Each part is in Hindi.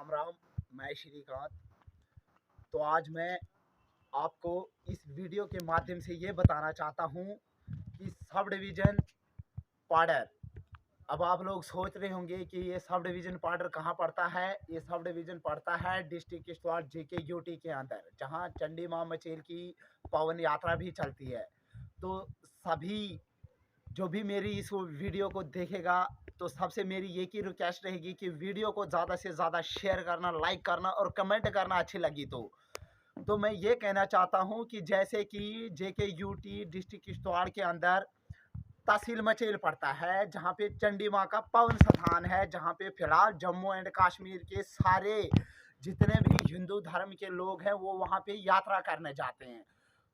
राम। मैं श्रीकांत। तो आज मैं आपको इस वीडियो के माध्यम से ये बताना चाहता हूँ कि सब डिवीज़न पार्डर। अब आप लोग सोच रहे होंगे कि ये सब डिवीज़न पार्डर कहाँ पड़ता है। ये सब डिवीज़न पड़ता है डिस्ट्रिक्ट किश्तवाड़ जेके यूटी के अंदर, जहाँ चंडी मां मचेल की पावन यात्रा भी चलती है। तो सभी जो भी मेरी इस वीडियो को देखेगा, तो सबसे मेरी एक ही रिक्वेस्ट रहेगी कि वीडियो को ज़्यादा से ज़्यादा शेयर करना, लाइक करना और कमेंट करना अच्छी लगी तो मैं ये कहना चाहता हूँ कि जैसे कि जेके यूटी डिस्ट्रिक्ट किश्तवाड़ के अंदर तहसील मचेल पड़ता है, जहाँ पे चंडी माँ का पावन स्थान है, जहाँ पे फिलहाल जम्मू एंड कश्मीर के सारे जितने भी हिंदू धर्म के लोग हैं वो वहाँ पे यात्रा करने जाते हैं।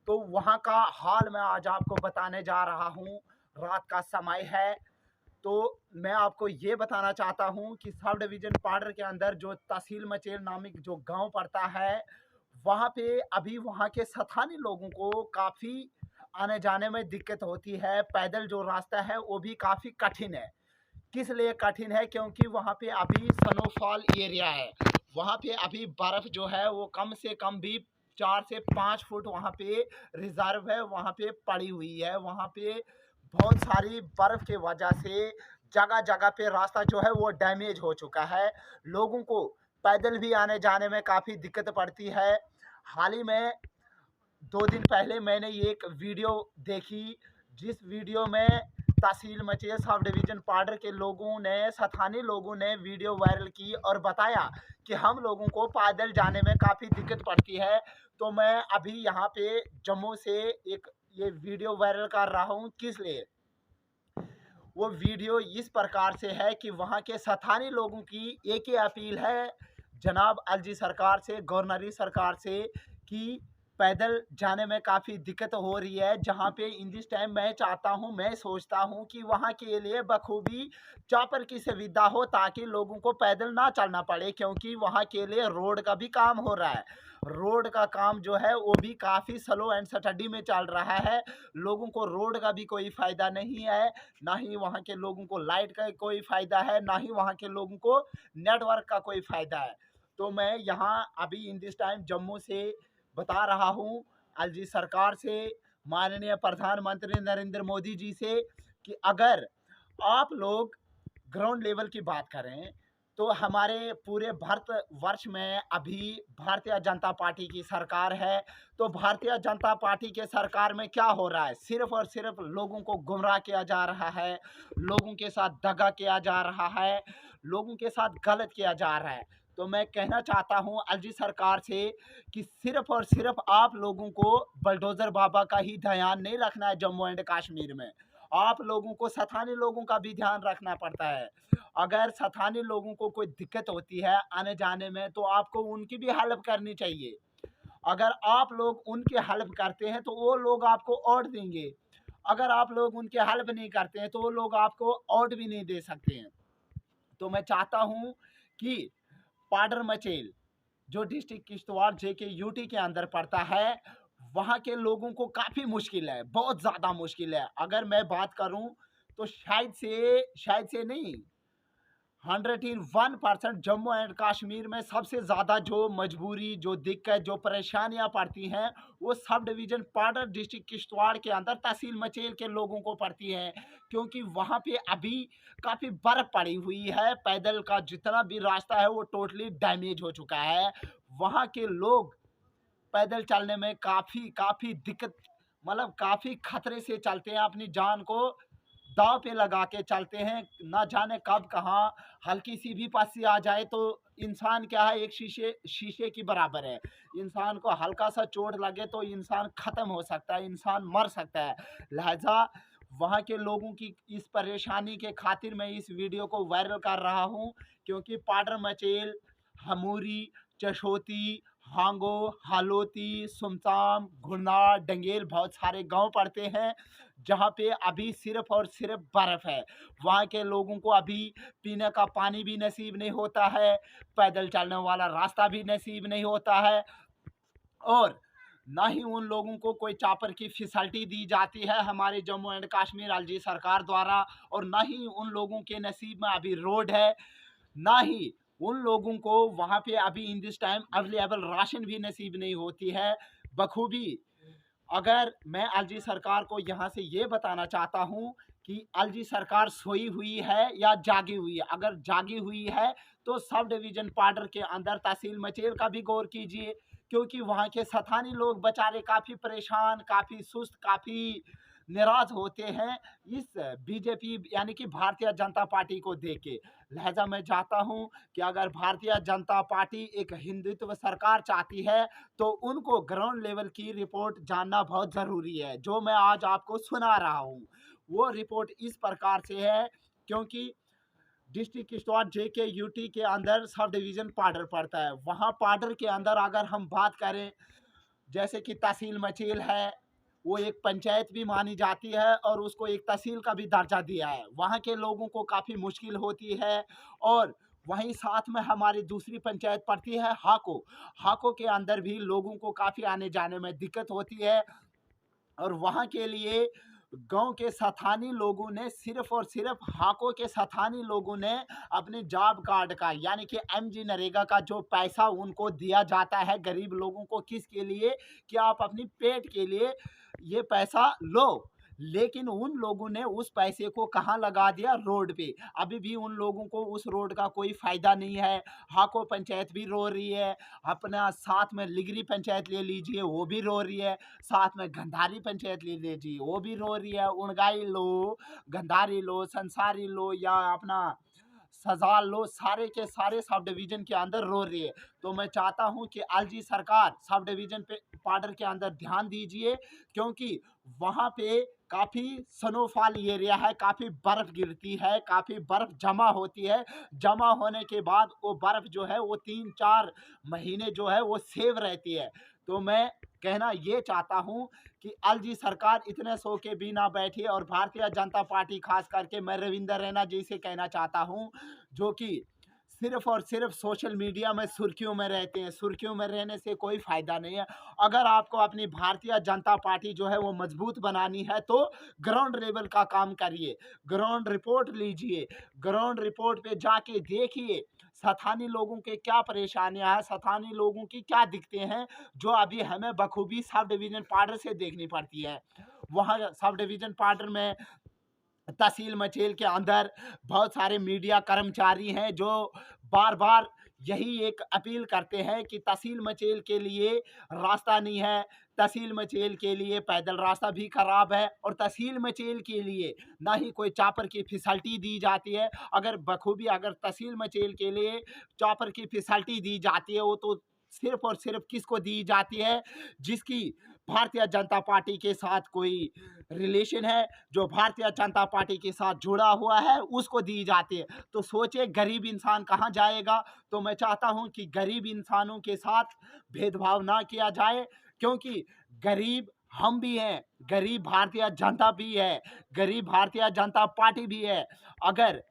तो वहाँ का हाल मैं आज आपको बताने जा रहा हूँ। रात का समय है, तो मैं आपको ये बताना चाहता हूँ कि सब डिवीज़न पार्डर के अंदर जो तहसील मचेल नामक जो गांव पड़ता है, वहाँ पे अभी वहाँ के स्थानीय लोगों को काफ़ी आने जाने में दिक्कत होती है। पैदल जो रास्ता है वो भी काफ़ी कठिन है। किस लिए कठिन है? क्योंकि वहाँ पे अभी स्नोफॉल एरिया है। वहाँ पे अभी बर्फ़ जो है वो कम से कम भी 4 से 5 फुट वहाँ पे रिजर्व है, वहाँ पे पड़ी हुई है। वहाँ पे बहुत सारी बर्फ़ की वजह से जगह जगह पे रास्ता जो है वो डैमेज हो चुका है। लोगों को पैदल भी आने जाने में काफ़ी दिक्कत पड़ती है। हाल ही में 2 दिन पहले मैंने एक वीडियो देखी, जिस वीडियो में तहसील मचेल सब डिवीज़न पार्डर के लोगों ने, स्थानीय लोगों ने वीडियो वायरल की और बताया कि हम लोगों को पैदल जाने में काफ़ी दिक्कत पड़ती है। तो मैं अभी यहाँ पे जम्मू से एक ये वीडियो वायरल कर रहा हूँ। किस लिए? वो वीडियो इस प्रकार से है कि वहाँ के स्थानीय लोगों की एक ही अपील है जनाब एलजी सरकार से, गवर्नरी सरकार से, कि पैदल जाने में काफ़ी दिक्कत हो रही है। जहाँ पे इन दिस टाइम मैं चाहता हूँ, मैं सोचता हूँ कि वहाँ के लिए बखूबी चॉपर की सुविधा हो, ताकि लोगों को पैदल ना चलना पड़े, क्योंकि वहाँ के लिए रोड का भी काम हो रहा है। रोड का काम जो है वो भी काफ़ी स्लो एंड स्टडी में चल रहा है। लोगों को रोड का भी कोई फ़ायदा नहीं है, ना ही वहाँ के लोगों को लाइट का कोई फ़ायदा है, ना ही वहाँ के लोगों को नेटवर्क का कोई फ़ायदा है। तो मैं यहाँ अभी इन दिस टाइम जम्मू से बता रहा हूँ एलजी सरकार से, माननीय प्रधानमंत्री नरेंद्र मोदी जी से, कि अगर आप लोग ग्राउंड लेवल की बात करें तो हमारे पूरे भारत वर्ष में अभी भारतीय जनता पार्टी की सरकार है। तो भारतीय जनता पार्टी के सरकार में क्या हो रहा है? सिर्फ और सिर्फ लोगों को गुमराह किया जा रहा है, लोगों के साथ दगा किया जा रहा है, लोगों के साथ गलत किया जा रहा है। तो मैं कहना चाहता हूँ एलजी सरकार से कि सिर्फ और सिर्फ आप लोगों को बलडोजर बाबा का ही ध्यान नहीं रखना है। जम्मू एंड कश्मीर में आप लोगों को स्थानीय लोगों का भी ध्यान रखना पड़ता है। अगर स्थानीय लोगों को कोई दिक्कत होती है आने जाने में, तो आपको उनकी भी हेल्प करनी चाहिए। अगर आप लोग उनकी हेल्प करते हैं तो वो लोग आपको वोट देंगे। अगर आप लोग उनकी हेल्प नहीं करते हैं तो वो लोग आपको वोट भी नहीं दे सकते हैं। तो मैं चाहता हूँ कि पार्डर मचेल जो डिस्ट्रिक्ट किश्तवाड़ जेके यूटी के अंदर पड़ता है, वहाँ के लोगों को काफ़ी मुश्किल है, बहुत ज़्यादा मुश्किल है। अगर मैं बात करूँ तो शायद से नहीं, 101% जम्मू एंड कश्मीर में सबसे ज़्यादा जो मजबूरी, जो दिक्कत, जो परेशानियां पड़ती हैं, वो सब डिवीज़न पार्डर डिस्ट्रिक्ट किश्तवाड़ के अंदर तहसील मचेल के लोगों को पड़ती है। क्योंकि वहाँ पे अभी काफ़ी बर्फ़ पड़ी हुई है, पैदल का जितना भी रास्ता है वो टोटली डैमेज हो चुका है। वहाँ के लोग पैदल चलने में काफ़ी दिक्कत, मतलब काफ़ी खतरे से चलते हैं, अपनी जान को दांव पे लगा के चलते हैं। ना जाने कब कहाँ हल्की सी भी पस्सी आ जाए तो इंसान क्या है, एक शीशे की बराबर है। इंसान को हल्का सा चोट लगे तो इंसान ख़त्म हो सकता है, इंसान मर सकता है। लिहाजा वहाँ के लोगों की इस परेशानी के खातिर मैं इस वीडियो को वायरल कर रहा हूँ, क्योंकि पाडर मचेल, हमूरी, चशोती, हांगो, हालोती, सुमताम, घुड़नार, डंगेल बहुत सारे गांव पड़ते हैं, जहां पे अभी सिर्फ और सिर्फ बर्फ़ है। वहाँ के लोगों को अभी पीने का पानी भी नसीब नहीं होता है, पैदल चलने वाला रास्ता भी नसीब नहीं होता है, और ना ही उन लोगों को कोई चॉपर की फैसिलिटी दी जाती है हमारे जम्मू एंड कश्मीर एलजी सरकार द्वारा, और ना ही उन लोगों के नसीब में अभी रोड है, ना ही उन लोगों को वहाँ पे अभी in this time available ration भी नसीब नहीं होती है बखूबी। अगर मैं एलजी सरकार को यहाँ से ये बताना चाहता हूँ कि एलजी सरकार सोई हुई है या जागी हुई है। अगर जागी हुई है तो सब डिवीजन पार्डर के अंदर तहसील मचेल का भी गौर कीजिए, क्योंकि वहाँ के स्थानीय लोग बेचारे काफ़ी परेशान, काफ़ी सुस्त, काफ़ी निराश होते हैं इस बीजेपी यानी कि भारतीय जनता पार्टी को देख के। लिहाजा मैं चाहता हूँ कि अगर भारतीय जनता पार्टी एक हिंदुत्व सरकार चाहती है तो उनको ग्राउंड लेवल की रिपोर्ट जानना बहुत ज़रूरी है। जो मैं आज आपको सुना रहा हूँ वो रिपोर्ट इस प्रकार से है, क्योंकि डिस्ट्रिक्ट किश्तवाड़ जेके यूटी के अंदर सब डिवीज़न पार्डर पड़ता है। वहाँ पार्डर के अंदर अगर हम बात करें, जैसे कि तहसील मचेल है, वो एक पंचायत भी मानी जाती है और उसको एक तहसील का भी दर्जा दिया है। वहाँ के लोगों को काफ़ी मुश्किल होती है। और वहीं साथ में हमारी दूसरी पंचायत पड़ती है हाको। हाको के अंदर भी लोगों को काफ़ी आने जाने में दिक्कत होती है। और वहाँ के लिए गांव के स्थानीय लोगों ने सिर्फ और सिर्फ हाको के स्थानीय लोगों ने अपने जॉब कार्ड का यानी कि एमजी नरेगा का जो पैसा उनको दिया जाता है गरीब लोगों को, किसके लिए कि आप अपनी पेट के लिए ये पैसा लो, लेकिन उन लोगों ने उस पैसे को कहाँ लगा दिया, रोड पे। अभी भी उन लोगों को उस रोड का कोई फायदा नहीं है। हाको पंचायत भी रो रही है, अपना साथ में लिगरी पंचायत ले लीजिए वो भी रो रही है, साथ में गंधारी पंचायत ले लीजिए वो भी रो रही है। उनगाई लो, गंधारी लो, संसारी लो या अपना सजाल लो, सारे के सारे सब डिवीजन के अंदर रो रही है। तो मैं चाहता हूं कि एलजी सरकार सब डिवीजन पे पार्डर के अंदर ध्यान दीजिए, क्योंकि वहां पे काफ़ी स्नोफॉल एरिया है, काफ़ी बर्फ़ गिरती है, काफ़ी बर्फ़ जमा होती है। जमा होने के बाद वो बर्फ़ जो है वो 3-4 महीने जो है वो सेव रहती है। तो मैं कहना ये चाहता हूँ कि एलजी सरकार इतने सो के भी ना बैठी, और भारतीय जनता पार्टी खास करके मैं रविंदर रैना जी से कहना चाहता हूँ, जो कि सिर्फ और सिर्फ सोशल मीडिया में सुर्खियों में रहते हैं। सुर्खियों में रहने से कोई फायदा नहीं है। अगर आपको अपनी भारतीय जनता पार्टी जो है वो मजबूत बनानी है तो ग्राउंड लेवल का काम करिए, ग्राउंड रिपोर्ट लीजिए, ग्राउंड रिपोर्ट पे जाके देखिए स्थानीय लोगों के क्या परेशानियां हैं, स्थानीय लोगों की क्या दिक्कतें हैं, जो अभी हमें बखूबी सब डिवीजन पार्डर से देखनी पड़ती है। वहाँ सब डिवीजन पार्डर में तहसील मचेल के अंदर बहुत सारे मीडिया कर्मचारी हैं जो बार बार यही एक अपील करते हैं कि तहसील मचेल के लिए रास्ता नहीं है, तहसील मचेल के लिए पैदल रास्ता भी खराब है, और तहसील मचेल के लिए ना ही कोई चॉपर की फैसिलिटी दी जाती है। अगर बखूबी अगर तहसील मचेल के लिए चॉपर की फैसिलिटी दी जाती है वो तो सिर्फ और सिर्फ किसको दी जाती है, जिसकी भारतीय जनता पार्टी के साथ कोई रिलेशन है, जो भारतीय जनता पार्टी के साथ जुड़ा हुआ है उसको दी जाती है। तो सोचे गरीब इंसान कहाँ जाएगा। तो मैं चाहता हूं कि गरीब इंसानों के साथ भेदभाव ना किया जाए, क्योंकि गरीब हम भी हैं, गरीब भारतीय जनता भी है, गरीब भारतीय जनता पार्टी भी है। अगर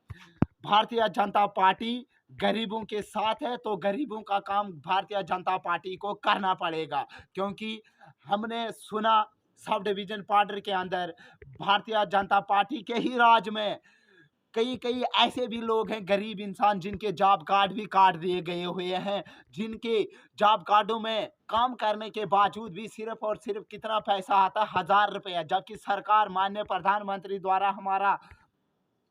भारतीय जनता पार्टी गरीबों के साथ है तो गरीबों का काम भारतीय जनता पार्टी को करना पड़ेगा, क्योंकि हमने सुना सब डिवीजन पार्डर के अंदर भारतीय जनता पार्टी के ही राज में कई कई ऐसे भी लोग हैं गरीब इंसान जिनके जॉब कार्ड भी काट दिए गए हुए हैं, जिनके जॉब कार्डों में काम करने के बावजूद भी सिर्फ और सिर्फ कितना पैसा आता है, 1000 रुपया, जबकि सरकार माननीय प्रधानमंत्री द्वारा हमारा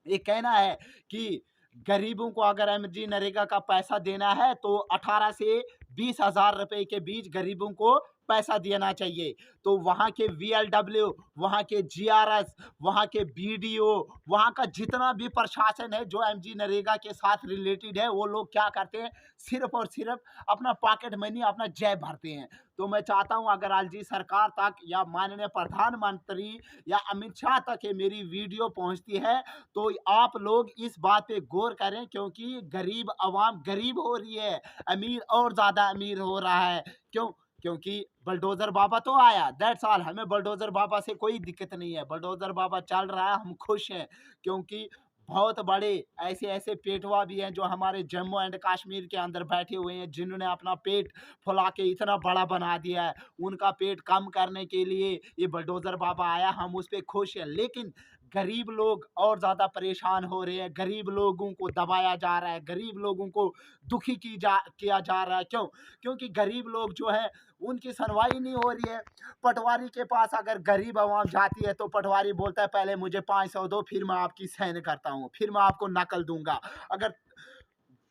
ये कहना है कि गरीबों को अगर एमजी नरेगा का पैसा देना है तो 18 से 20,000 रुपए के बीच गरीबों को पैसा देना चाहिए। तो वहाँ के वीएलडब्ल्यू, वहाँ के जीआरएस, वहाँ के बीडीओ, वहाँ का जितना भी प्रशासन है जो एमजी नरेगा के साथ रिलेटेड है, वो लोग क्या करते हैं, सिर्फ और सिर्फ अपना पॉकेट मनी, अपना जेब भरते हैं। तो मैं चाहता हूँ अगर एलजी सरकार तक या माननीय प्रधानमंत्री या अमित शाह तक ये मेरी वीडियो पहुँचती है तो आप लोग इस बात पे गौर करें, क्योंकि गरीब आवाम गरीब हो रही है, अमीर और ज़्यादा अमीर हो रहा है। क्यों? क्योंकि बुलडोज़र बाबा तो आया, दैट्स ऑल। हमें बुलडोज़र बाबा से कोई दिक्कत नहीं है, बुलडोज़र बाबा चल रहा है, हम खुश हैं, क्योंकि बहुत बड़े ऐसे ऐसे पेटवा भी हैं जो हमारे जम्मू एंड कश्मीर के अंदर बैठे हुए हैं, जिन्होंने अपना पेट फुला के इतना बड़ा बना दिया है। उनका पेट कम करने के लिए ये बुलडोज़र बाबा आया, हम उस पर खुश हैं। लेकिन गरीब लोग और ज़्यादा परेशान हो रहे हैं, गरीब लोगों को दबाया जा रहा है, गरीब लोगों को दुखी किया जा रहा है। क्यों? क्योंकि गरीब लोग जो है उनकी सुनवाई नहीं हो रही है। पटवारी के पास अगर गरीब आवाम जाती है तो पटवारी बोलता है पहले मुझे 500 दो, फिर मैं आपकी सहन करता हूँ, फिर मैं आपको नकल दूंगा। अगर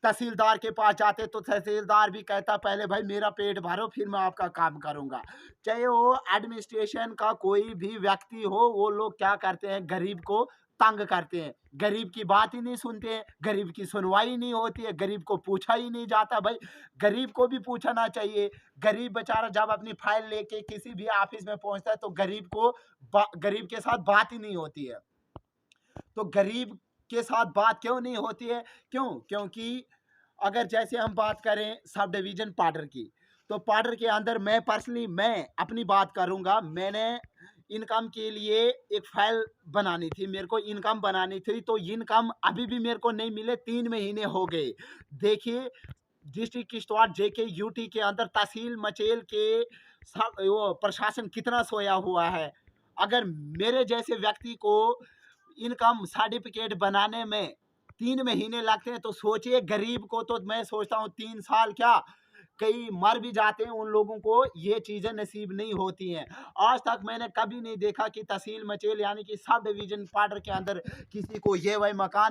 तहसीलदार के पास जाते तो तहसीलदार भी कहता पहले भाई मेरा पेट भरो, फिर मैं आपका काम करूंगा। चाहे वो एडमिनिस्ट्रेशन का कोई भी व्यक्ति हो, वो लोग क्या करते हैं, गरीब को तंग करते हैं, गरीब की बात ही नहीं सुनते हैं, गरीब की सुनवाई नहीं होती है, गरीब को पूछा ही नहीं जाता। भाई गरीब को भी पूछना चाहिए। गरीब बेचारा जब अपनी फाइल लेके किसी भी ऑफिस में पहुंचता है तो गरीब के साथ बात ही नहीं होती है। तो गरीब के साथ बात क्यों नहीं होती है? क्योंकि अगर जैसे हम बात करें सब डिवीजन पाडर की, तो पाडर के अंदर मैं अपनी बात करूंगा। मैंने इनकम के लिए एक फाइल बनानी थी, मेरे को इनकम बनानी थी, तो इनकम अभी भी मेरे को नहीं मिले, 3 महीने हो गए। देखिए डिस्ट्रिक्ट किश्तवाड़ जेके यूटी के अंदर तहसील मचेल के सब वो प्रशासन कितना सोया हुआ है। अगर मेरे जैसे व्यक्ति को इनकम सर्टिफिकेट बनाने में 3 महीने लगते हैं तो सोचिए गरीब को, तो मैं सोचता हूँ 3 साल क्या, कई मर भी जाते हैं, उन लोगों को ये चीज़ें नसीब नहीं होती हैं। आज तक मैंने कभी नहीं देखा कि तहसील मचेल यानी कि सब डिवीजन पाडर के अंदर किसी को ये वही मकान